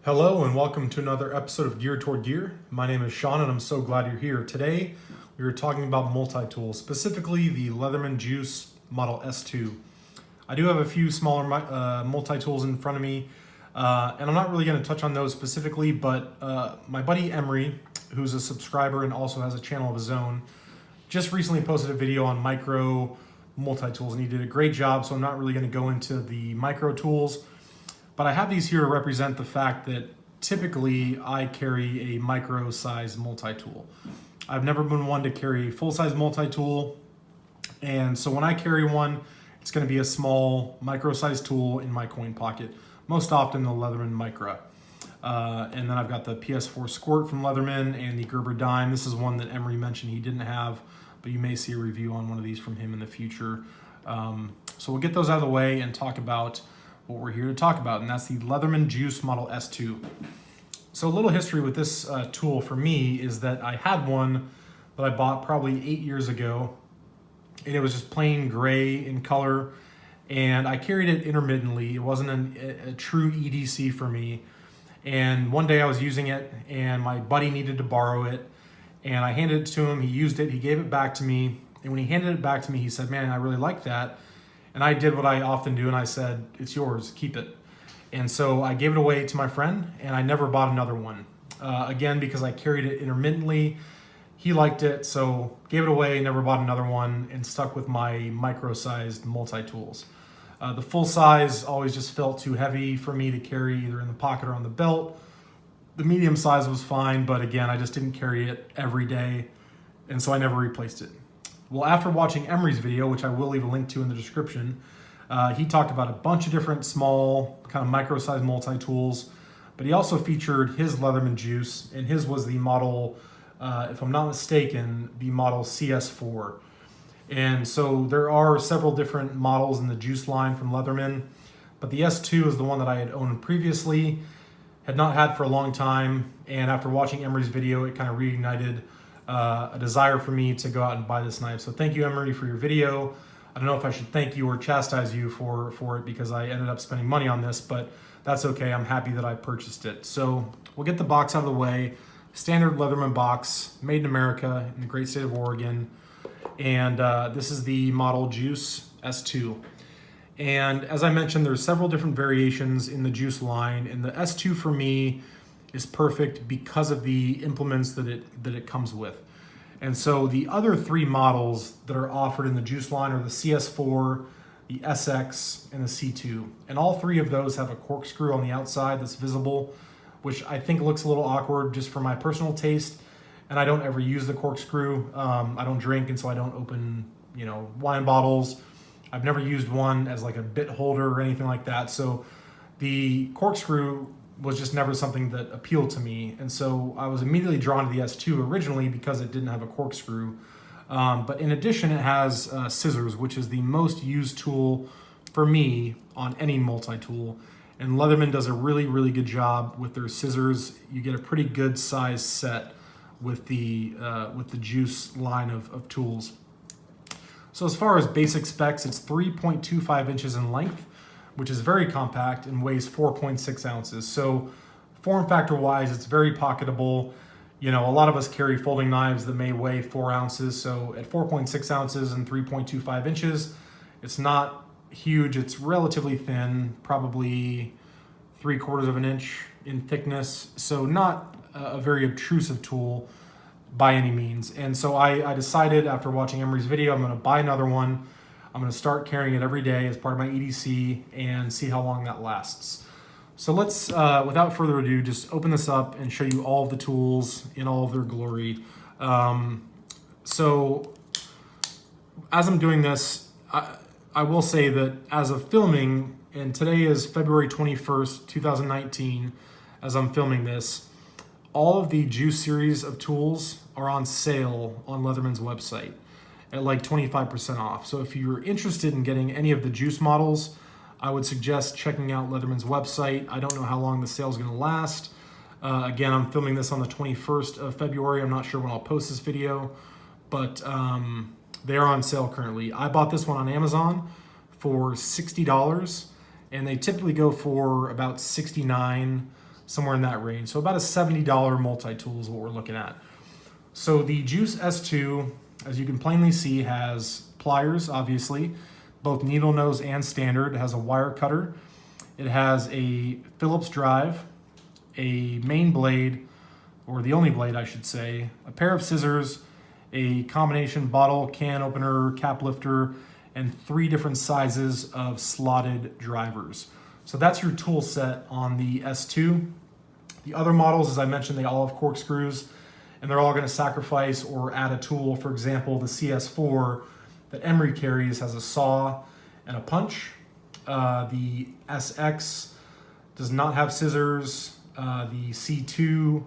Hello and welcome to another episode of Gear Toward Gear. My name is Sean and I'm so glad you're here. Today we are talking about multi-tool, specifically the Leatherman Juice Model S2. I do have a few smaller multi-tools in front of me and I'm not really going to touch on those specifically, but my buddy Emery, who's a subscriber and also has a channel of his own, just recently posted a video on micro multi-tools and he did a great job, so I'm not really going to go into the micro tools. But I have these here to represent the fact that typically I carry a micro-sized multi-tool. I've never been one to carry a full-size multi-tool, and so when I carry one, it's going to be a small micro-sized tool in my coin pocket, most often the Leatherman Micra. And then I've got the PS4 Squirt from Leatherman and the Gerber Dime. This is one that Emery mentioned he didn't have, but you may see a review on one of these from him in the future. So we'll get those out of the way and talk about what we're here to talk about, and that's the Leatherman Juice Model S2. So a little history with this tool for me is that I had one that I bought probably 8 years ago, and it was just plain gray in color, and I carried it intermittently. It wasn't a true EDC for me, and one day I was using it, and my buddy needed to borrow it, and I handed it to him. He used it, he gave it back to me, and when he handed it back to me, he said, "Man, I really like that." And I did what I often do, and I said, "It's yours, keep it." And so I gave it away to my friend, and I never bought another one. Again, because I carried it intermittently. He liked it, so gave it away, never bought another one, and stuck with my micro-sized multi-tools. The full size always just felt too heavy for me to carry either in the pocket or on the belt. The medium size was fine, but again, I just didn't carry it every day, and so I never replaced it. Well, after watching Emery's video, which I will leave a link to in the description, he talked about a bunch of different small, kind of micro-sized multi-tools, but he also featured his Leatherman Juice, and his was the model, if I'm not mistaken, the model CS4. And so there are several different models in the Juice line from Leatherman, but the S2 is the one that I had owned previously, had not had for a long time, and after watching Emery's video, it kind of reignited a desire for me to go out and buy this knife. So thank you, Emery, for your video. I don't know if I should thank you or chastise you for it because I ended up spending money on this, but that's okay. I'm happy that I purchased it. So we'll get the box out of the way. Standard Leatherman box, made in America in the great state of Oregon. And this is the model Juice S2. And as I mentioned, there's several different variations in the Juice line, and the S2 for me is perfect because of the implements that it comes with. And so the other three models that are offered in the Juice line are the CS4, the SX, and the C2. And all three of those have a corkscrew on the outside that's visible, which I think looks a little awkward just for my personal taste. And I don't ever use the corkscrew. I don't drink, and so I don't open, wine bottles. I've never used one as like a bit holder or anything like that. So the corkscrew was just never something that appealed to me. And so I was immediately drawn to the S2 originally because it didn't have a corkscrew. But in addition, it has scissors, which is the most used tool for me on any multi-tool. And Leatherman does a really, really good job with their scissors. You get a pretty good size set with the Juice line of tools. So as far as basic specs, it's 3.25 inches in length, which is very compact and weighs 4.6 ounces. So form factor wise, it's very pocketable. A lot of us carry folding knives that may weigh 4 ounces. So at 4.6 ounces and 3.25 inches, it's not huge. It's relatively thin, probably 3/4 of an inch in thickness. So not a very obtrusive tool by any means. And so I decided after watching Emery's video, I'm going to buy another one. I'm going to start carrying it every day as part of my EDC and see how long that lasts. So let's, without further ado, just open this up and show you all of the tools in all of their glory. So as I'm doing this, I will say that as of filming, and today is February 21st, 2019, as I'm filming this, all of the Juice series of tools are on sale on Leatherman's website at like 25% off. So if you're interested in getting any of the Juice models, I would suggest checking out Leatherman's website. I don't know how long the sale is gonna last. Again, I'm filming this on the 21st of February. I'm not sure when I'll post this video, but they are on sale currently. I bought this one on Amazon for $60, and they typically go for about $69, somewhere in that range. So about a $70 multi-tool is what we're looking at. So the Juice S2, as you can plainly see, has pliers, obviously, both needle nose and standard. It has a wire cutter. It has a Phillips drive, a main blade, or the only blade I should say, a pair of scissors, a combination bottle, can opener, cap lifter, and 3 different sizes of slotted drivers. So that's your tool set on the S2. The other models, as I mentioned, they all have corkscrews, and they're all going to sacrifice or add a tool. For example, the CS4 that Emery carries has a saw and a punch. The SX does not have scissors. The C2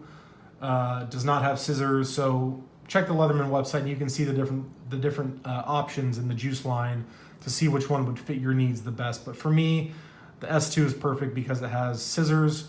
does not have scissors. So check the Leatherman website and you can see the different options in the Juice line to see which one would fit your needs the best. But for me, the S2 is perfect because it has scissors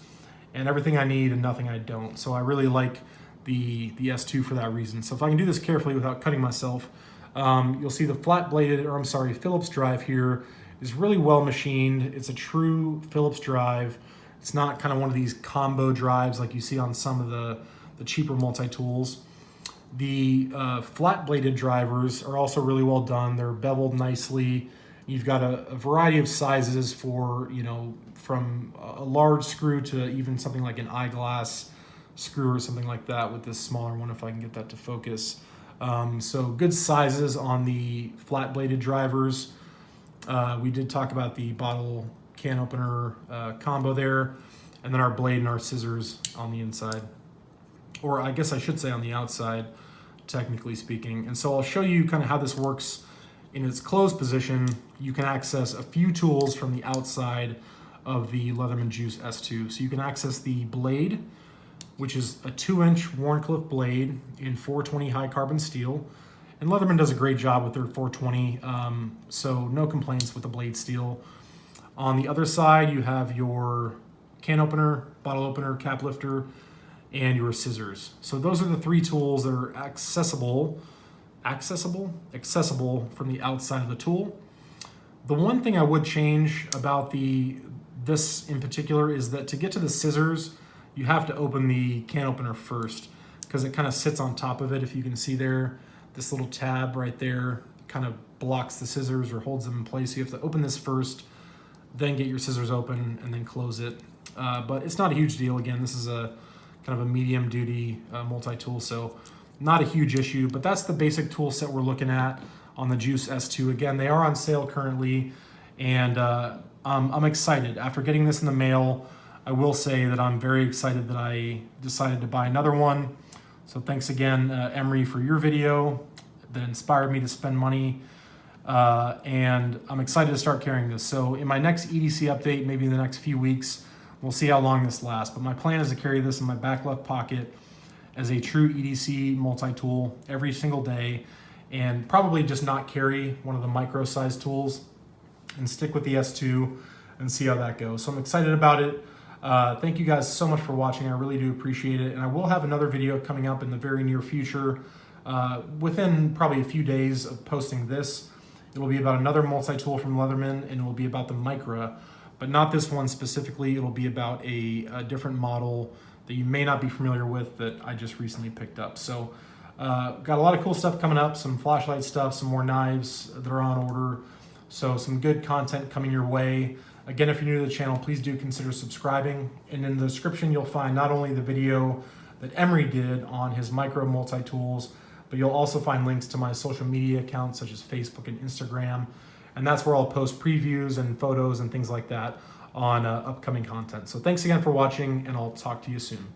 and everything I need and nothing I don't. So I really like the S2 for that reason. So if I can do this carefully without cutting myself, you'll see the Phillips drive here is really well machined. It's a true Phillips drive. It's not kind of one of these combo drives like you see on some of the cheaper multi-tools. The flat bladed drivers are also really well done. They're beveled nicely. You've got a variety of sizes for, from a large screw to even something like an eyeglass screw or something like that with this smaller one, if I can get that to focus. So good sizes on the flat bladed drivers. We did talk about the bottle can opener combo there, and then our blade and our scissors on the inside, or I guess I should say on the outside, technically speaking. And so I'll show you kind of how this works in its closed position. You can access a few tools from the outside of the Leatherman Juice S2. So you can access the blade, which is a 2-inch Wharncliffe blade in 420 high carbon steel. And Leatherman does a great job with their 420, so no complaints with the blade steel. On the other side, you have your can opener, bottle opener, cap lifter, and your scissors. So those are the 3 tools that are accessible from the outside of the tool. The one thing I would change about this in particular is that to get to the scissors, you have to open the can opener first because it kind of sits on top of it. If you can see there, this little tab right there kind of blocks the scissors or holds them in place. So you have to open this first, then get your scissors open and then close it. But it's not a huge deal. Again, this is a kind of a medium duty multi-tool, so not a huge issue, but that's the basic tool set we're looking at on the Juice S2. Again, they are on sale currently, and I'm excited. After getting this in the mail, I will say that I'm very excited that I decided to buy another one. So thanks again, Emery, for your video that inspired me to spend money. And I'm excited to start carrying this. So in my next EDC update, maybe in the next few weeks, we'll see how long this lasts. But my plan is to carry this in my back left pocket as a true EDC multi-tool every single day, and probably just not carry one of the micro-sized tools and stick with the S2 and see how that goes. So I'm excited about it. Thank you guys so much for watching. I really do appreciate it. And I will have another video coming up in the very near future, within probably a few days of posting this. It will be about another multi-tool from Leatherman, and it will be about the Micra, but not this one specifically. It will be about a different model that you may not be familiar with that I just recently picked up. So got a lot of cool stuff coming up, some flashlight stuff, some more knives that are on order. So some good content coming your way. Again, if you're new to the channel, please do consider subscribing. And in the description, you'll find not only the video that Emery did on his micro multi-tools, but you'll also find links to my social media accounts such as Facebook and Instagram. And that's where I'll post previews and photos and things like that on upcoming content. So thanks again for watching, and I'll talk to you soon.